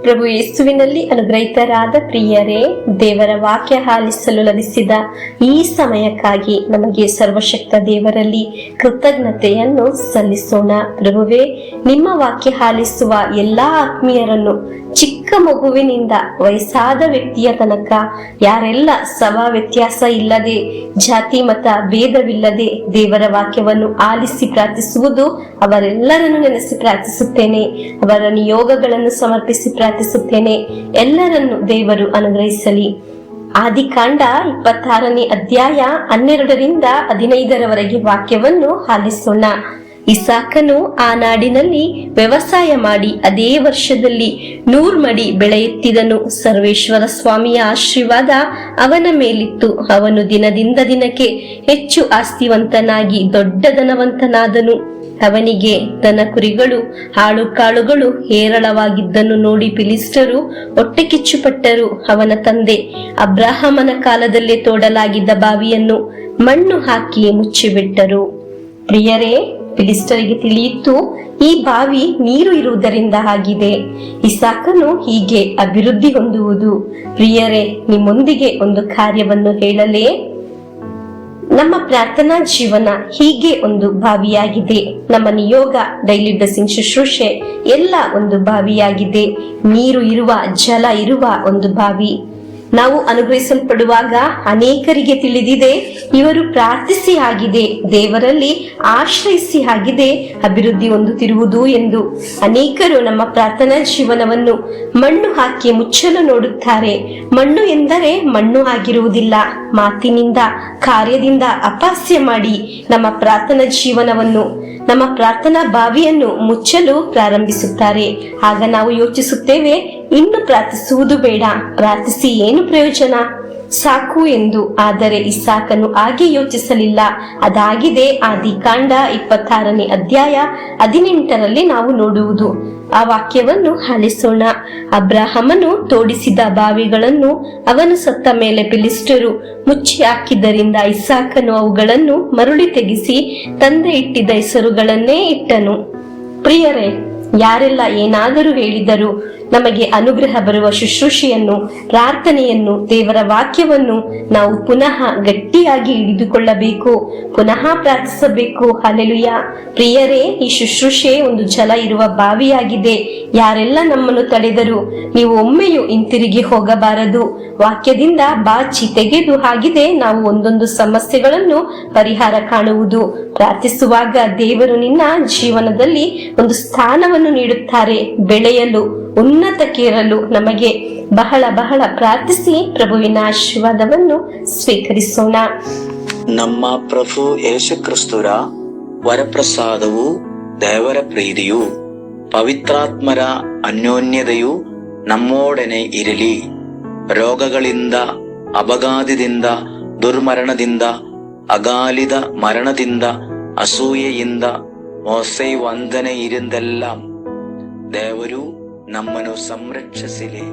ಪ್ರಭು ಯೇಸುವಿನಲ್ಲಿ ಅನುಗ್ರಹಿತರಾದ ಪ್ರಿಯರೇ, ದೇವರ ವಾಕ್ಯ ಆಲಿಸಲು ಲಭಿಸಿದ ಈ ಸಮಯಕ್ಕಾಗಿ ನಮಗೆ ಸರ್ವಶಕ್ತ ದೇವರಲ್ಲಿ ಕೃತಜ್ಞತೆಯನ್ನು ಸಲ್ಲಿಸೋಣ. ಪ್ರಭುವೇ, ನಿಮ್ಮ ವಾಕ್ಯ ಆಲಿಸುವ ಎಲ್ಲಾ ಆತ್ಮೀಯರನ್ನು ಚಿಕ್ಕ ಮಗುವಿನಿಂದ ವಯಸ್ಸಾದ ವ್ಯಕ್ತಿಯ ತನಕ ಯಾರೆಲ್ಲ ಸಭಾ ವ್ಯತ್ಯಾಸ ಇಲ್ಲದೆ, ಜಾತಿ ಮತ ಭೇದವಿಲ್ಲದೆ ದೇವರ ವಾಕ್ಯವನ್ನು ಆಲಿಸಿ ಪ್ರಾರ್ಥಿಸುವುದು, ಅವರೆಲ್ಲರನ್ನು ನೆನೆಸಿ ಪ್ರಾರ್ಥಿಸುತ್ತೇನೆ. ಅವರ ನಿಯೋಗಗಳನ್ನು ಸಮರ್ಪಿಸಿ ಪ್ರಾರ್ಥಿಸುತ್ತೇನೆ. ಎಲ್ಲರನ್ನು ದೇವರು ಅನುಗ್ರಹಿಸಲಿ. ಆದಿಕಾಂಡ 26ನೇ ಅಧ್ಯಾಯ 12ರಿಂದ 15ರವರೆಗೆ ವಾಕ್ಯವನ್ನು ಆಲಿಸೋಣ. ಇಸಾಕನು ಆ ನಾಡಿನಲ್ಲಿ ವ್ಯವಸಾಯ ಮಾಡಿ ಅದೇ ವರ್ಷದಲ್ಲಿ 100 ಮಡಿ ಬೆಳೆ ಎತ್ತಿದನು. ಸರ್ವೇಶ್ವರ ಸ್ವಾಮಿಯ ಆಶೀರ್ವಾದ ಅವನ ಮೇಲಿತ್ತು. ಅವನು ದಿನದಿಂದ ದಿನಕ್ಕೆ ಹೆಚ್ಚು ಆಸ್ತಿವಂತನಾಗಿ ದೊಡ್ಡ ಧನವಂತನಾದನು. ಅವನಿಗೆ ದನ ಕುರಿಗಳು ಆಳು ಕಾಳುಗಳು ಹೇರಳವಾಗಿದ್ದನ್ನು ನೋಡಿ ಫಿಲಿಸ್ಟರು ಹೊಟ್ಟೆ ಕಿಚ್ಚುಪಟ್ಟರು. ಅವನ ತಂದೆ ಅಬ್ರಾಹಮನ ಕಾಲದಲ್ಲೇ ತೋಡಲಾಗಿದ್ದ ಬಾವಿಯನ್ನು ಮಣ್ಣು ಹಾಕಿ ಮುಚ್ಚಿಬಿಟ್ಟರು. ಪ್ರಿಯರೇ, ಫಿಲಿಸ್ಟರಿಗೆ ತಿಳಿಯಿತು, ಈ ಬಾವಿ ನೀರು ಇರುವುದರಿಂದ ಆಗಿದೆ. ಇಸಾಕನು ಹೀಗೆ ಅಭಿವೃದ್ಧಿ ಹೊಂದುವುದು. ಪ್ರಿಯರೇ, ನಿಮ್ಮೊಂದಿಗೆ ಒಂದು ಕಾರ್ಯವನ್ನು ಹೇಳಲೇ? ನಮ್ಮ ಪ್ರಾರ್ಥನಾ ಜೀವನ ಹೀಗೆ ಒಂದು ಬಾವಿಯಾಗಿದೆ. ನಮ್ಮ ನಿಯೋಗ, ಡೈಲಿ ಬ್ಲೆಸ್ಸಿಂಗ್ ಶುಶ್ರೂಷೆ ಎಲ್ಲ ಒಂದು ಬಾವಿಯಾಗಿದೆ. ನೀರು ಇರುವ, ಜಲ ಇರುವ ಒಂದು ಬಾವಿ. ನಾವು ಅನುಗ್ರಹಿಸಲ್ಪಡುವಾಗ ಅನೇಕರಿಗೆ ತಿಳಿದಿದೆ, ಇವರು ಪ್ರಾರ್ಥಿಸಿ ಆಗಿದೆ, ದೇವರಲ್ಲಿ ಆಶ್ರಯಿಸಿ ಆಗಿದೆ, ಅಭಿವೃದ್ಧಿ ಹೊಂದುತ್ತಿರುವುದು ಎಂದು. ಅನೇಕರು ನಮ್ಮ ಪ್ರಾರ್ಥನಾ ಜೀವನವನ್ನು ಮಣ್ಣು ಹಾಕಿ ಮುಚ್ಚಲು ನೋಡುತ್ತಾರೆ. ಮಣ್ಣು ಎಂದರೆ ಮಣ್ಣು ಆಗಿರುವುದಿಲ್ಲ. ಮಾತಿನಿಂದ, ಕಾರ್ಯದಿಂದ ಅಪಹಾಸ್ಯ ಮಾಡಿ ನಮ್ಮ ಪ್ರಾರ್ಥನಾ ಜೀವನವನ್ನು, ನಮ್ಮ ಪ್ರಾರ್ಥನಾ ಬಾವಿಯನ್ನು ಮುಚ್ಚಲು ಪ್ರಾರಂಭಿಸುತ್ತಾರೆ. ಆಗ ನಾವು ಯೋಚಿಸುತ್ತೇವೆ, ಇನ್ನು ಪ್ರಾರ್ಥಿಸುವುದು ಬೇಡ, ಪ್ರಾರ್ಥಿಸಿ ಏನು ಪ್ರಯೋಜನ, ಸಾಕು ಎಂದು. ಆದರೆ ಇಸಾಕನು ಹಾಗೆ ಯೋಚಿಸಲಿಲ್ಲ. ಅದಾಗಿದೆ ಆದಿಕಾಂಡ 26ನೇ ಅಧ್ಯಾಯ 18ರಲ್ಲಿ ನಾವು ನೋಡುವುದು. ಆ ವಾಕ್ಯವನ್ನು ಆಲಿಸೋಣ. ಅಬ್ರಾಹಮನು ತೋಡಿಸಿದ ಬಾವಿಗಳನ್ನು ಅವನು ಸತ್ತ ಮೇಲೆ ಫಿಲಿಸ್ಟರು ಮುಚ್ಚಿ ಹಾಕಿದ್ದರಿಂದ ಇಸಾಕನು ಅವುಗಳನ್ನು ಮರುಳಿ ತೆಗೆಸಿ ತಂದೆ ಇಟ್ಟಿದ್ದ ಹೆಸರುಗಳನ್ನೇ ಇಟ್ಟನು. ಪ್ರಿಯರೇ, ಯಾರೆಲ್ಲ ಏನಾದರೂ ಹೇಳಿದರೂ ನಮಗೆ ಅನುಗ್ರಹ ಬರುವ ಶುಶ್ರೂಷೆಯನ್ನು, ಪ್ರಾರ್ಥನೆಯನ್ನು, ದೇವರ ವಾಕ್ಯವನ್ನು ನಾವು ಪುನಃ ಗಟ್ಟಿಯಾಗಿ ಹಿಡಿದುಕೊಳ್ಳಬೇಕು, ಪುನಃ ಪ್ರಾರ್ಥಿಸಬೇಕು. ಹಲ್ಲೆಲೂಯ. ಪ್ರಿಯರೇ, ಈ ಶುಶ್ರೂಷೆ ಒಂದು ಜಲ ಇರುವ ಬಾವಿಯಾಗಿದೆ. ಯಾರೆಲ್ಲ ನಮ್ಮನ್ನು ತಡೆದರು, ನೀವು ಒಮ್ಮೆಯೂ ಹಿಂತಿರುಗಿ ಹೋಗಬಾರದು. ವಾಕ್ಯದಿಂದ ಬಾಚಿ ತೆಗೆದು ಆಗಿದೆ ನಾವು ಒಂದೊಂದು ಸಮಸ್ಯೆಗಳನ್ನು ಪರಿಹಾರ ಕಾಣುವುದು. ಪ್ರಾರ್ಥಿಸುವಾಗ ದೇವರು ನಿನ್ನ ಜೀವನದಲ್ಲಿ ಒಂದು ಸ್ಥಾನವನ್ನು ನೀಡುತ್ತಾರೆ. ಬೆಳೆಯಲು, ಉನ್ನತಕ್ಕೇರಲು ನಮಗೆ ಬಹಳ ಬಹಳ ಪ್ರಾರ್ಥಿಸಿ ಪ್ರಭುವಿನ ಆಶೀರ್ವಾದವನ್ನು ಸ್ವೀಕರಿಸೋಣ. ನಮ್ಮ ಪ್ರಭು ಯೇಸು ಕ್ರಿಸ್ತರ ವರಪ್ರಸಾದವು, ದೇವರ ಪ್ರೀತಿಯು, ಪವಿತ್ರಾತ್ಮರ ಅನ್ಯೋನ್ಯತೆಯು ನಮ್ಮೊಡನೆ ಇರಲಿ. ರೋಗಗಳಿಂದ, ಅಪಘಾತದಿಂದ, ದುರ್ಮರಣದಿಂದ, ಅಗಾಲಿದ ಮರಣದಿಂದ, ಅಸೂಯೆಯಿಂದ, ಮೋಸೆ ವಂದನೆ ಇರಿಂದೆಲ್ಲ ದೇವರು ನಮ್ಮನ್ನು ಸಂರಕ್ಷಿಸಲಿ.